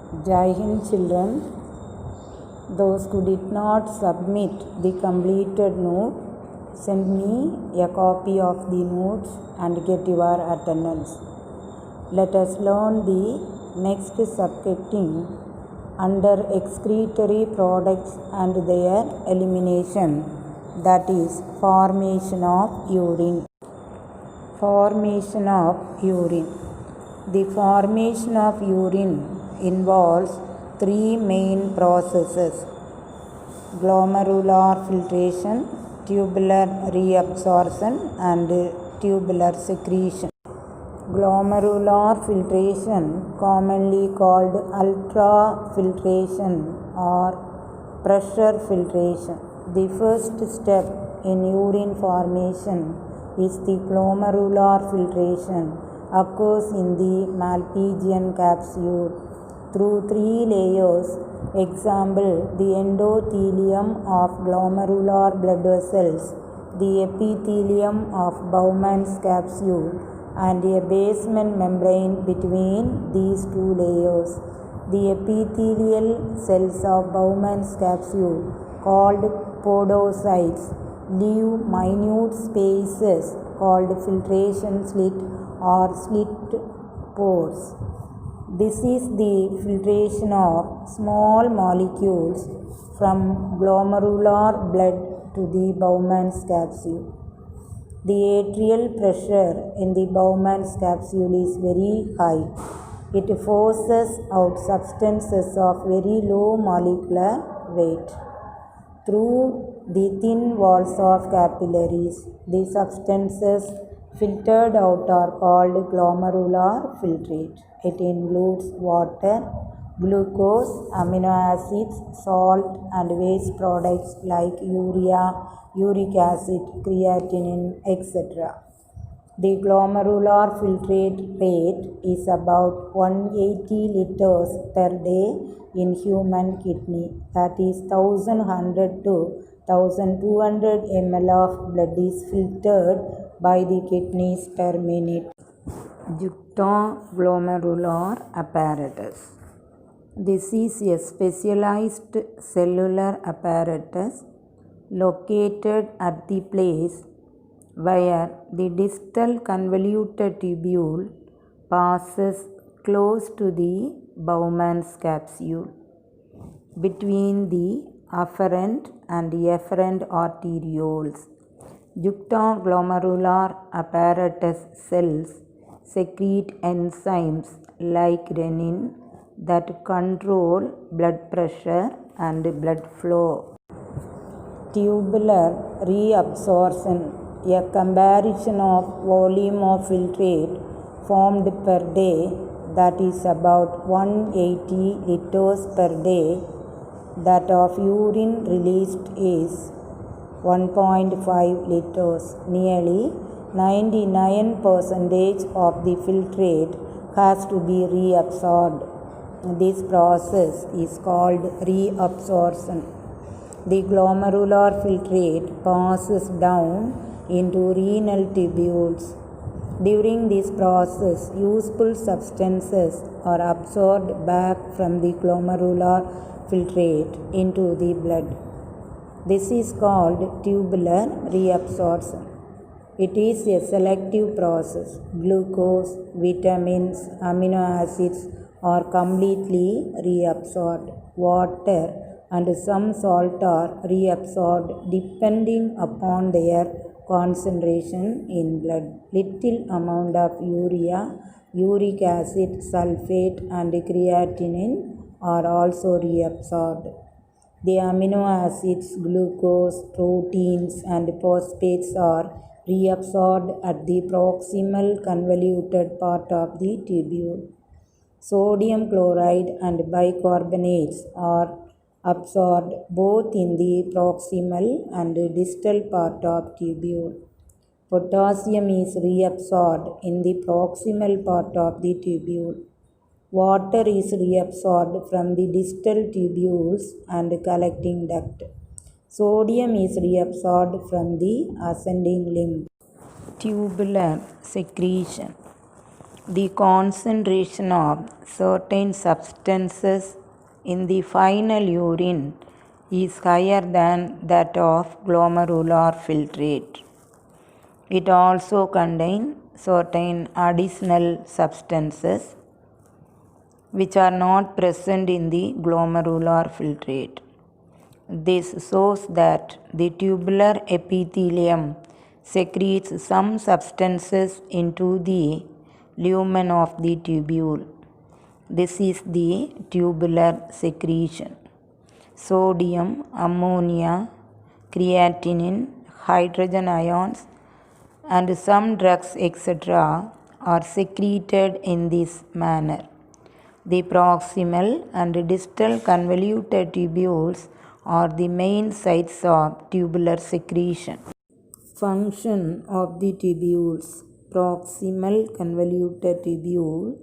Jai Hind children, those who did not submit the completed note, send me a copy of the notes and get your attendance. Let us learn the next subheading under excretory products and their elimination, that is formation of urine. Formation of urine. The formation of urine involves three main processes: glomerular filtration, tubular reabsorption, and tubular secretion. Glomerular filtration, commonly called ultrafiltration or pressure filtration. The first step in urine formation is the glomerular filtration, occurs in the Malpighian capsule through three layers. Example: the endothelium of glomerular blood vessels, the epithelium of Bowman's capsule, and a basement membrane between these two layers. The epithelial cells of Bowman's capsule, called podocytes, leave minute spaces called filtration slit or slit pores. This is the filtration of small molecules from glomerular blood to the Bowman's capsule. The atrial pressure in the Bowman's capsule is very high. It forces out substances of very low molecular weight. Through the thin walls of capillaries, the substances filtered out are called glomerular filtrate. It includes water, glucose, amino acids, salt, and waste products like urea, uric acid, creatinine, etc. The glomerular filtrate rate is about 180 liters per day in human kidney, that is 1100 to 1200 ml of blood is filtered by the kidneys per minute. Juxtaglomerular apparatus. This is a specialized cellular apparatus located at the place where the distal convoluted tubule passes close to the Bowman's capsule, between the afferent and efferent arterioles. Juxtaglomerular apparatus cells secrete enzymes like renin that control blood pressure and blood flow. Tubular reabsorption, a comparison of volume of filtrate formed per day, that is about 180 liters per day. That of urine released is 1.5 liters. Nearly 99% of the filtrate has to be reabsorbed. This process is called reabsorption. The glomerular filtrate passes down into renal tubules. During this process, useful substances are absorbed back from the glomerular filtrate into the blood. This is called tubular reabsorption. It is a selective process. Glucose, vitamins, amino acids are completely reabsorbed. Water and some salt are reabsorbed depending upon their concentration in blood. Little amount of urea, uric acid, sulfate, and creatinine are also reabsorbed. The amino acids, glucose, proteins, and phosphates are reabsorbed at the proximal convoluted part of the tubule. Sodium chloride and bicarbonates are absorbed both in the proximal and distal part of tubule. Potassium is reabsorbed in the proximal part of the tubule. Water is reabsorbed from the distal tubules and collecting duct. Sodium is reabsorbed from the ascending limb. Tubular secretion. The concentration of certain substances in the final urine is higher than that of glomerular filtrate. It also contains certain additional substances which are not present in the glomerular filtrate. This shows that the tubular epithelium secretes some substances into the lumen of the tubule. This is the tubular secretion. Sodium, ammonia, creatinine, hydrogen ions, and some drugs, etc., are secreted in this manner. The proximal and distal convoluted tubules are the main sites of tubular secretion. Function of the tubules. Proximal convoluted tubule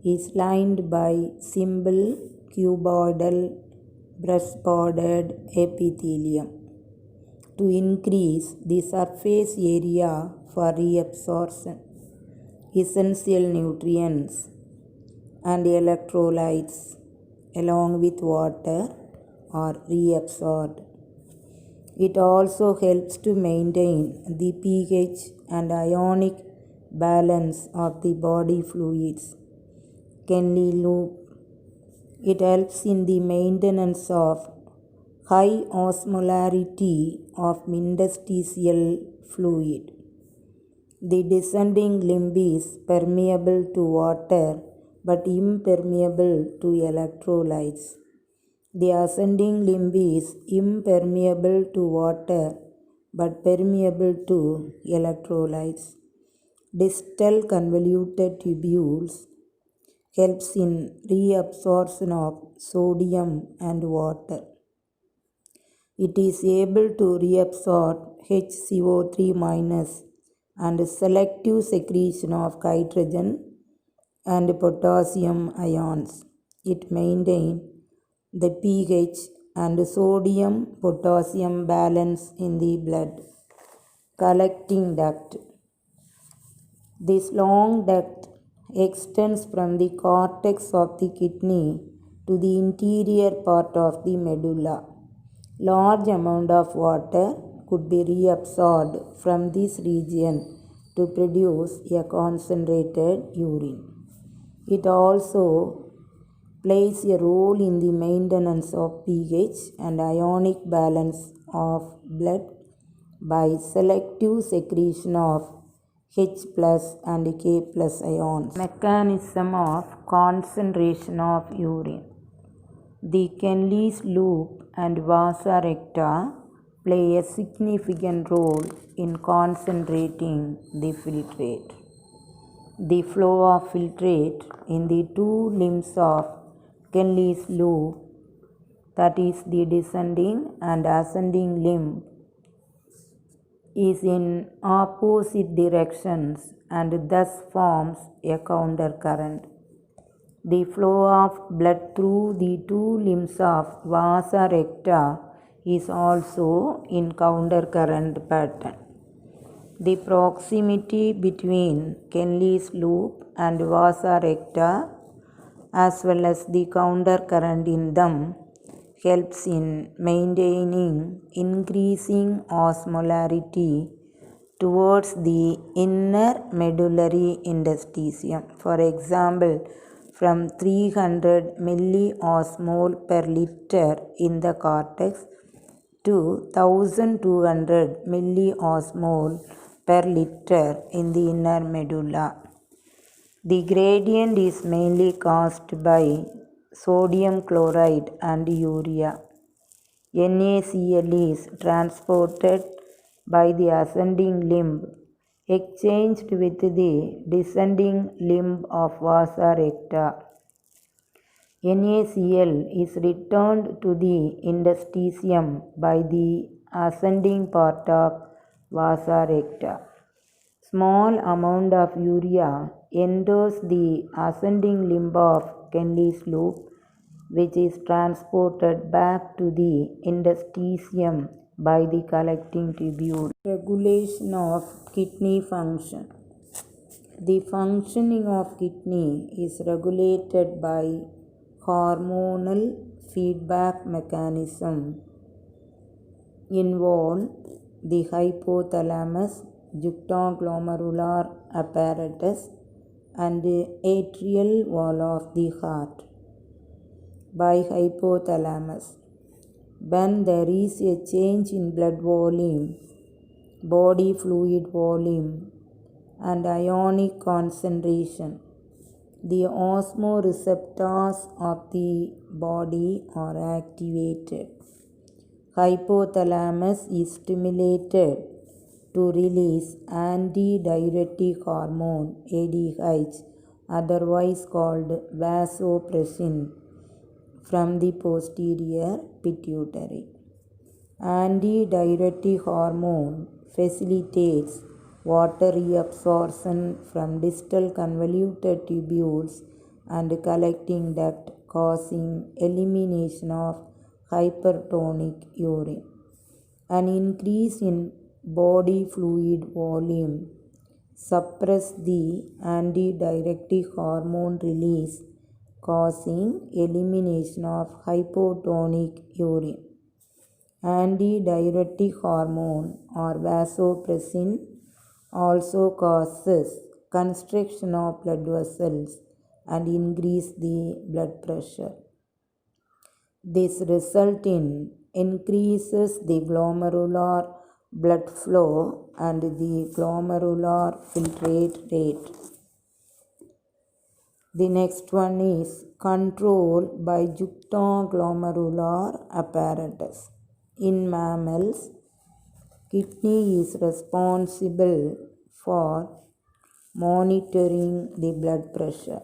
is lined by simple cuboidal brush-bordered epithelium to increase the surface area for reabsorption. Essential nutrients and electrolytes along with water are reabsorbed. It also helps to maintain the pH and ionic balance of the body fluids. Kenny loop. It helps in the maintenance of high osmolarity of interstitial fluid. The descending limb is permeable to water but impermeable to electrolytes. The ascending limb is impermeable to water but permeable to electrolytes. Distal convoluted tubules helps in reabsorption of sodium and water. It is able to reabsorb HCO3- and selective secretion of hydrogen and potassium ions. It maintains the pH and sodium-potassium balance in the blood. Collecting duct. This long duct extends from the cortex of the kidney to the interior part of the medulla. Large amount of water could be reabsorbed from this region to produce a concentrated urine. It also plays a role in the maintenance of pH and ionic balance of blood by selective secretion of H+ and K+ ions. Mechanism of concentration of urine. The Kennedy's loop and vasa recta play a significant role in concentrating the filtrate. The flow of filtrate in the two limbs of Kennedy's loop, that is the descending and ascending limb, is in opposite directions and thus forms a countercurrent. The flow of blood through the two limbs of vasa recta is also in countercurrent pattern. The proximity between Kennedy's loop and vasa recta as well as the countercurrent in them helps in maintaining increasing osmolarity towards the inner medullary interstitium. For example, from 300 milliosmol per liter in the cortex to 1200 milliosmol per liter in the inner medulla. The gradient is mainly caused by sodium chloride and urea. NaCl is transported by the ascending limb, exchanged with the descending limb of vasa recta. NaCl is returned to the interstitium by the ascending part of vasa recta. Small amount of urea enters the ascending limb of Kennedy's loop, which is transported back to the interstitium by the collecting tubule. Regulation of kidney function. The functioning of kidney is regulated by hormonal feedback mechanism involve the hypothalamus, juxtaglomerular apparatus, and atrial wall of the heart. By hypothalamus, when there is a change in blood volume, body fluid volume, and ionic concentration, the osmoreceptors of the body are activated. Hypothalamus is stimulated to release antidiuretic hormone ADH, otherwise called vasopressin, from the posterior pituitary. Antidiuretic hormone facilitates water reabsorption from distal convoluted tubules and collecting duct, causing elimination of hypertonic urine. An increase in body fluid volume suppress the antidiuretic hormone release, causing elimination of hypotonic urine. Antidiuretic hormone or vasopressin also causes constriction of blood vessels and increase the blood pressure. This results in increases the glomerular blood flow and the glomerular filtrate rate. The next one is control by juxtaglomerular apparatus. In mammals, kidney is responsible for monitoring the blood pressure.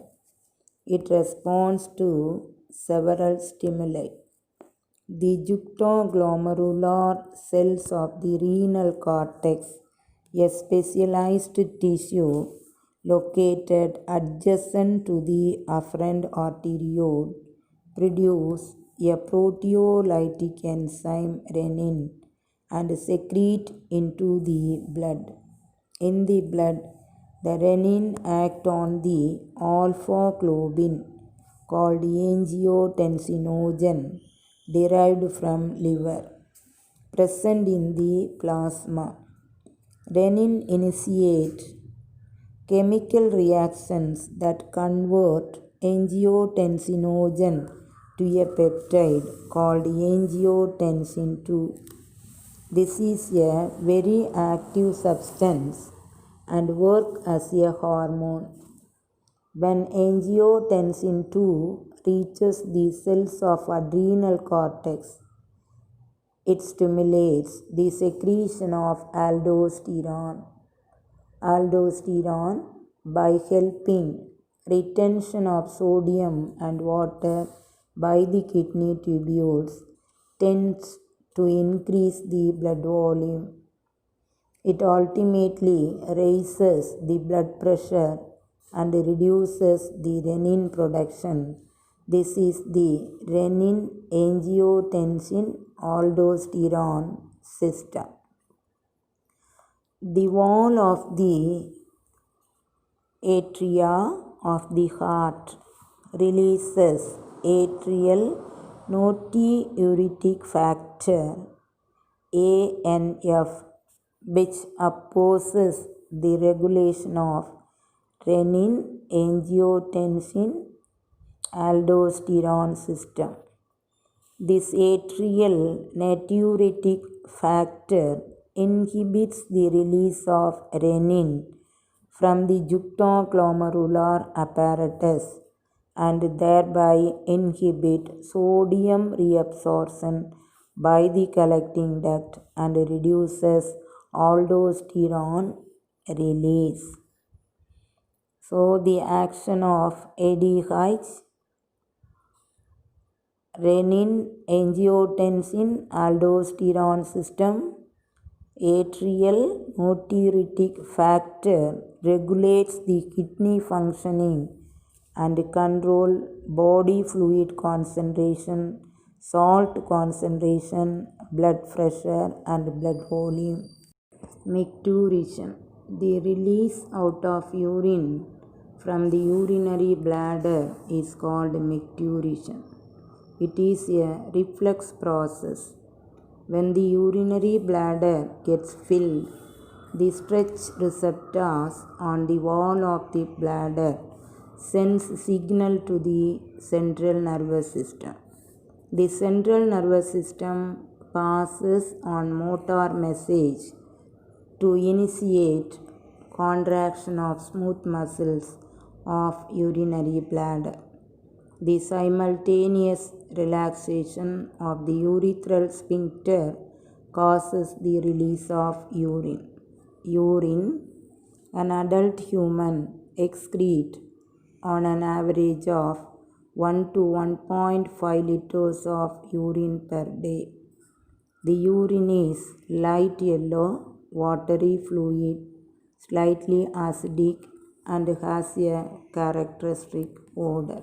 It responds to several stimuli. The juxtaglomerular cells of the renal cortex, a specialized tissue located adjacent to the afferent arteriole, produce a proteolytic enzyme renin and secrete into the blood. In the blood, the renin act on the alpha globin called angiotensinogen derived from liver, present in the plasma. Renin initiate chemical reactions that convert angiotensinogen to a peptide called angiotensin II. This is a very active substance and works as a hormone. When angiotensin II reaches the cells of adrenal cortex, it stimulates the secretion of aldosterone. Aldosterone, by helping retention of sodium and water by the kidney tubules, tends to increase the blood volume. It ultimately raises the blood pressure and reduces the renin production. This is the renin-angiotensin-aldosterone system. The wall of the atria of the heart releases atrial natriuretic factor ANF, which opposes the regulation of renin angiotensin aldosterone system. This atrial natriuretic factor inhibits the release of renin from the juxtaglomerular apparatus and thereby inhibit sodium reabsorption by the collecting duct and reduces aldosterone release. So the action of ADH, renin angiotensin aldosterone system, atrial natriuretic factor regulates the kidney functioning and control body fluid concentration, salt concentration, blood pressure and blood volume. Micturition. The release out of urine from the urinary bladder is called micturition. It is a reflex process. When the urinary bladder gets filled, the stretch receptors on the wall of the bladder sends signal to the central nervous system. The central nervous system passes on motor message to initiate contraction of smooth muscles of urinary bladder. The simultaneous relaxation of the urethral sphincter causes the release of urine. An adult human excretes on an average of 1 to 1.5 liters of urine per day. The urine is light yellow, watery fluid, slightly acidic, and has a characteristic odor.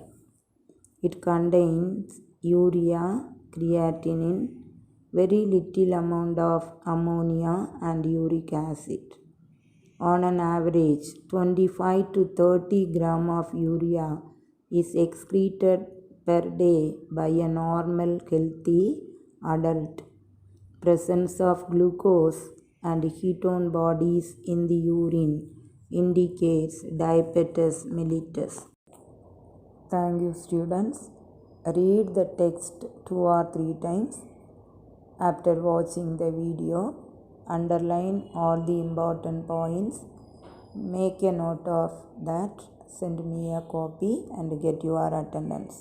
It contains urea, creatinine, very little amount of ammonia and uric acid. On an average, 25 to 30 gram of urea is excreted per day by a normal healthy adult. Presence of glucose and ketone bodies in the urine indicates diabetes mellitus. Thank you, students. Read the text 2 or 3 times. After watching the video, underline all the important points. Make a note of that. Send me a copy and get your attendance.